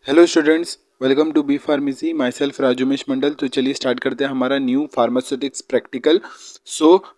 Hello students, welcome to B pharmacy. Myself Rajumesh Mandal. तो चलिए start करते हैं हमारा न्यू फार्मास्यूटिक्स प्रैक्टिकल।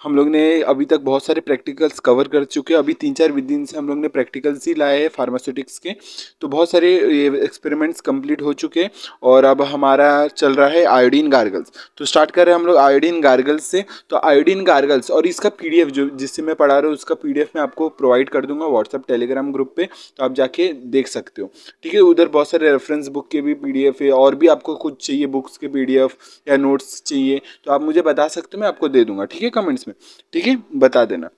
हम लोग ने अभी तक बहुत सारे प्रैक्टिकल्स कवर कर चुके हैं। अभी 3-4 दिन से हम लोग ने प्रैक्टिकल्स ही लाए हैं फार्मास्यूटिक्स के। तो बहुत सारे एक्सपेरिमेंट्स कंप्लीट हो चुके हैं और अब हमारा चल रहा है आयोडीन गार्गल्स। तो स्टार्ट कर रहे हैं हम लोग आयोडीन गार्गल्स से। तो आयोडीन गार्गल्स और इसका पीडीएफ जो जिससे मैं पढ़ा रहा हूँ उसका पीडीएफ मैं आपको प्रोवाइड कर दूंगा व्हाट्सएप टेलीग्राम ग्रुप पे, तो आप जाके देख सकते हो। ठीक है, उधर बहुत सारे रेफरेंस बुक के भी पीडीएफ है और भी आपको कुछ चाहिए बुक्स के पीडीएफ या नोट्स चाहिए तो आप मुझे बता सकते हो, मैं आपको दे दूंगा। ठीक है, कमेंट्स में। ठीक है, बता देना।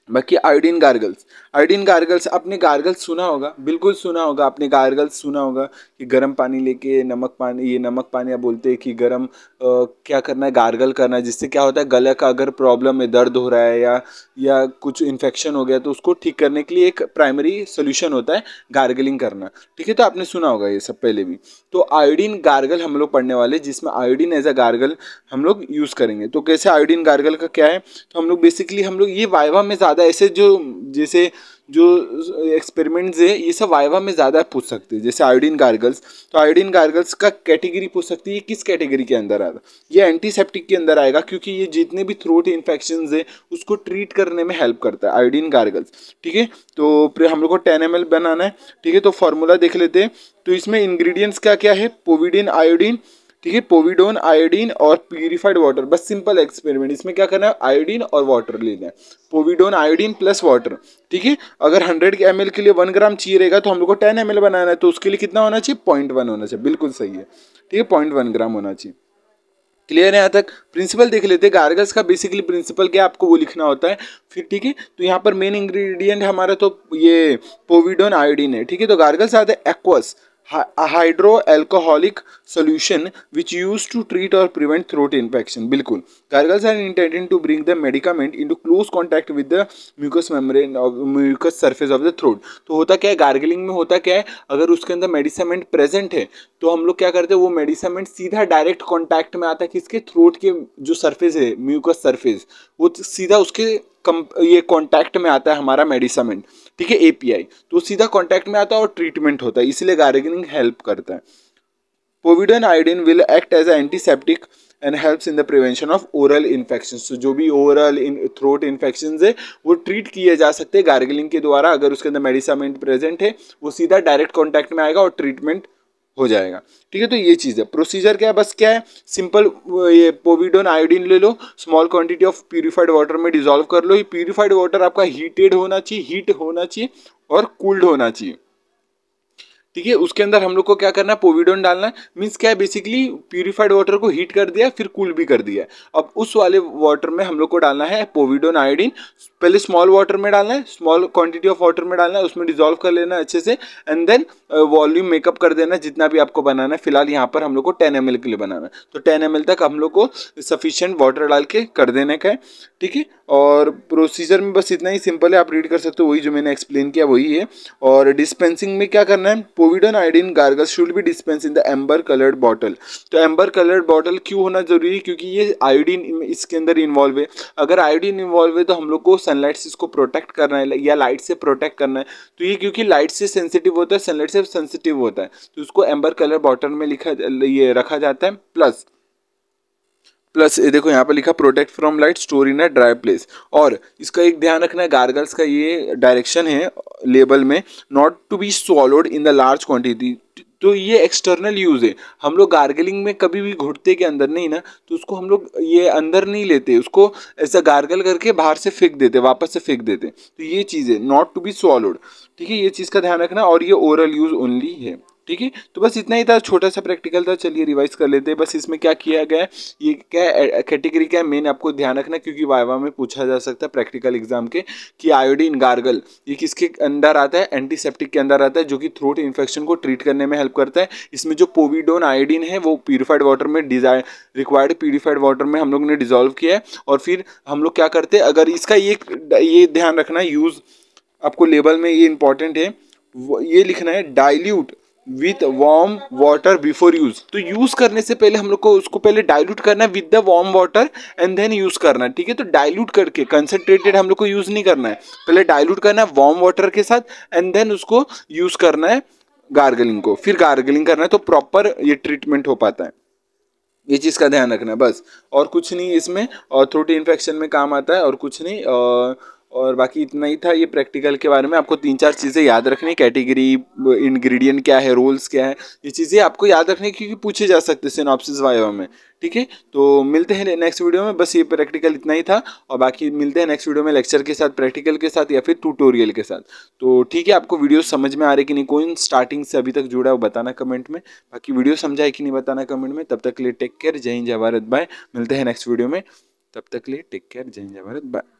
बाकी आयोडीन गार्गल्स आपने गार्गल्स सुना होगा, बिल्कुल सुना होगा आपने गार्गल्स सुना होगा कि गर्म पानी लेके नमक पानी, ये नमक पानी आप बोलते हैं कि गर्म क्या करना है, गार्गल करना है, जिससे क्या होता है गले का अगर प्रॉब्लम है, दर्द हो रहा है या कुछ इन्फेक्शन हो गया तो उसको ठीक करने के लिए एक प्राइमरी सोल्यूशन होता है गार्गलिंग करना। ठीक है, तो आपने सुना होगा ये सब पहले भी। तो आयोडीन गार्गल हम लोग पढ़ने वाले जिसमें आयोडीन एज अ गार्गल हम लोग यूज़ करेंगे। तो कैसे आयोडीन गार्गल का क्या है, तो हम लोग बेसिकली हम लोग ये वाइवा में ज़्यादा ऐसे जैसे जो एक्सपेरिमेंट्स है ये सब वाइवा में ज़्यादा पूछ सकते हैं। जैसे आयोडीन गार्गल्स, तो आयोडीन गार्गल्स का कैटेगरी पूछ सकती है, किस कैटेगरी के अंदर आता है। ये एंटीसेप्टिक के अंदर आएगा क्योंकि ये जितने भी थ्रोट इन्फेक्शंस है उसको ट्रीट करने में हेल्प करता है आयोडीन गार्गल्स। ठीक है, तो फिर हम लोग को 10 ml बनाना है। ठीक है, तो फॉर्मूला देख लेते हैं। तो इसमें इंग्रेडिएंट्स क्या क्या है, पोविडीन आयोडीन, ठीक है, पोविडोन आयोडीन और प्यूरिफाइड वाटर। बस सिंपल एक्सपेरिमेंट, इसमें क्या करना है, आयोडीन और वाटर लेना है, पोविडोन आयोडीन प्लस वाटर। ठीक है, अगर 100 ml के लिए 1 ग्राम चाहिए रहेगा तो हम लोग को 10 ml बनाना है, तो उसके लिए कितना होना चाहिए, 0.1 होना चाहिए। बिल्कुल सही है, ठीक है, 0.1 ग्राम होना चाहिए। क्लियर है यहाँ तक। प्रिंसिपल देख लेते हैं गार्गल्स का। बेसिकली प्रिंसिपल क्या आपको वो लिखना होता है फिर। ठीक है, तो यहाँ पर मेन इंग्रेडिएंट हमारा तो ये पोविडोन आयोडीन है। ठीक है, तो गार्गल्स आते हैं aqueous hydro alcoholic solution which used to treat or prevent throat infection। बिल्कुल, gargles are intended to bring the medicament into close contact with the mucous membrane of mucous surface of the throat। तो होता क्या है gargling में, होता क्या है अगर उसके अंदर मेडिसिमेंट प्रेजेंट है तो हम लोग क्या करते हैं, वो मेडिसिमेंट सीधा डायरेक्ट कांटेक्ट में आता है किसके, थ्रोट के जो सरफेस है म्यूकस सरफेस, वो सीधा उसके ये कांटेक्ट में आता है हमारा मेडिसिमेंट। ठीक है, एपीआई, तो सीधा कांटेक्ट में आता है और ट्रीटमेंट होता है, इसलिए गार्गलिंग हेल्प करता है। Povidone iodine will act as antiseptic and helps in the prevention of oral infections. तो जो भी ओरल थ्रोट इन्फेक्शंस है वो ट्रीट किए जा सकते हैं गार्गलिंग के द्वारा। अगर उसके अंदर मेडिसिमेंट प्रेजेंट है वो सीधा डायरेक्ट कॉन्टैक्ट में आएगा और ट्रीटमेंट हो जाएगा। ठीक है, तो ये चीज़ है। प्रोसीजर क्या है, बस क्या है सिंपल, ये पोविडोन आयोडीन ले लो, small quantity of purified water में डिजोल्व कर लो। ये प्यूरिफाइड वाटर आपका हीटेड होना चाहिए, हीट होना चाहिए और कूल्ड होना चाहिए। ठीक है, उसके अंदर हम लोग को क्या करना है, पोविडोन डालना है। मीन्स क्या है, बेसिकली प्यूरिफाइड वाटर को हीट कर दिया फिर कूल भी कर दिया। अब उस वाले वाटर में हम लोग को डालना है पोविडोन आयोडीन। पहले स्मॉल वाटर में डालना है, स्मॉल क्वांटिटी ऑफ वाटर में डालना है, उसमें डिजोल्व कर लेना है अच्छे से एंड देन वॉल्यूम मेकअप कर देना है जितना भी आपको बनाना है। फिलहाल यहाँ पर हम लोग को 10 ml के लिए बनाना है, तो 10 ml तक हम लोग को सफिशिएंट वाटर डाल के कर देने का है। ठीक है, और प्रोसीजर में बस इतना ही सिंपल है, आप रीड कर सकते हो, वही जो मैंने एक्सप्लेन किया वही है। और डिस्पेंसिंग में क्या करना है, povidone iodine gargles should be dispense in the amber coloured bottle. तो एम्बर कलर्ड बॉटल क्यों होना जरूरी है, क्योंकि ये आयोडीन इसके अंदर इन्वॉल्व है। अगर आयोडीन इन्वॉल्व है तो हम लोग को सनलाइट से इसको प्रोटेक्ट करना है या लाइट से प्रोटेक्ट करना है। तो ये क्योंकि लाइट से सेंसिटिव होता है, सनलाइट से सेंसिटिव होता है, तो उसको एम्बर कलर बॉटल में ये रखा जाता है। प्लस ये देखो यहाँ पर लिखा protect from light, store in a dry place. और इसका एक ध्यान रखना है, गार्गल्स का ये डायरेक्शन है लेबल में, not to be swallowed in the large quantity. तो ये एक्सटर्नल यूज है, हम लोग गार्गलिंग में कभी भी घुटते के अंदर नहीं ना, तो उसको हम लोग ये अंदर नहीं लेते, उसको ऐसा गार्गल करके बाहर से फेंक देते, वापस से फेंक देते। तो ये चीज़ है, नॉट टू बी स्वॉलोड। ठीक है, ये चीज़ का ध्यान रखना, और ये ओरल यूज ओनली है। ठीक है, तो बस इतना ही था, छोटा सा प्रैक्टिकल था। चलिए रिवाइज कर लेते हैं। बस इसमें क्या किया गया है, ये क्या कैटेगरी क्या है, मेन आपको ध्यान रखना क्योंकि वाइवा में पूछा जा सकता है प्रैक्टिकल एग्जाम के कि आयोडीन गार्गल ये किसके अंदर आता है, एंटीसेप्टिक के अंदर आता है, जो कि थ्रोट इन्फेक्शन को ट्रीट करने में हेल्प करता है। इसमें जो पोविडोन आयोडीन है वो प्यूरिफाइड वाटर में रिक्वायर्ड प्यूरिफाइड वाटर में हम लोग ने डिजोल्व किया है। और फिर हम लोग क्या करते हैं, अगर इसका ये ध्यान रखना, यूज आपको लेबल में ये इंपॉर्टेंट है, ये लिखना है dilute with warm water before use. तो यूज करने से पहले हम लोग को उसको पहले डाइल्यूट करना है with the warm water and then use करना है। ठीक है, तो डाइल्यूट करके, कंसंट्रेटेड हम लोग को यूज नहीं करना है, पहले डाइल्यूट करना है वार्म वाटर के साथ एंड देन उसको यूज करना है गार्गलिंग को, फिर गार्गलिंग करना है तो प्रॉपर ये ट्रीटमेंट हो पाता है। ये चीज़ का ध्यान रखना है बस, और कुछ नहीं इसमें। और थ्रोट इन्फेक्शन में काम आता है और कुछ नहीं। और बाकी इतना ही था ये प्रैक्टिकल के बारे में। आपको 3-4 चीज़ें याद रखनी, कैटेगरी, इंग्रेडिएंट क्या है, रोल्स क्या है, ये चीज़ें आपको याद रखनी क्योंकि पूछे जा सकते हैं सिनॉप्सिस वाइवा में। ठीक है, तो मिलते हैं नेक्स्ट वीडियो में। बस ये प्रैक्टिकल इतना ही था, और बाकी मिलते हैं नेक्स्ट वीडियो में लेक्चर के साथ, प्रैक्टिकल के साथ या फिर ट्यूटोरियल के साथ। तो ठीक है, आपको वीडियो समझ में आ रही कि नहीं, कौन स्टार्टिंग से अभी तक जुड़ा है वो बताना कमेंट में। बाकी वीडियो समझा है कि नहीं बताना कमेंट में। तब तक के लिए टेक केयर, जय हिंद जय भारत, बाय। मिलते हैं नेक्स्ट वीडियो में, तब तक के लिए टेक केयर, जय हिंद जय भारत, बाय।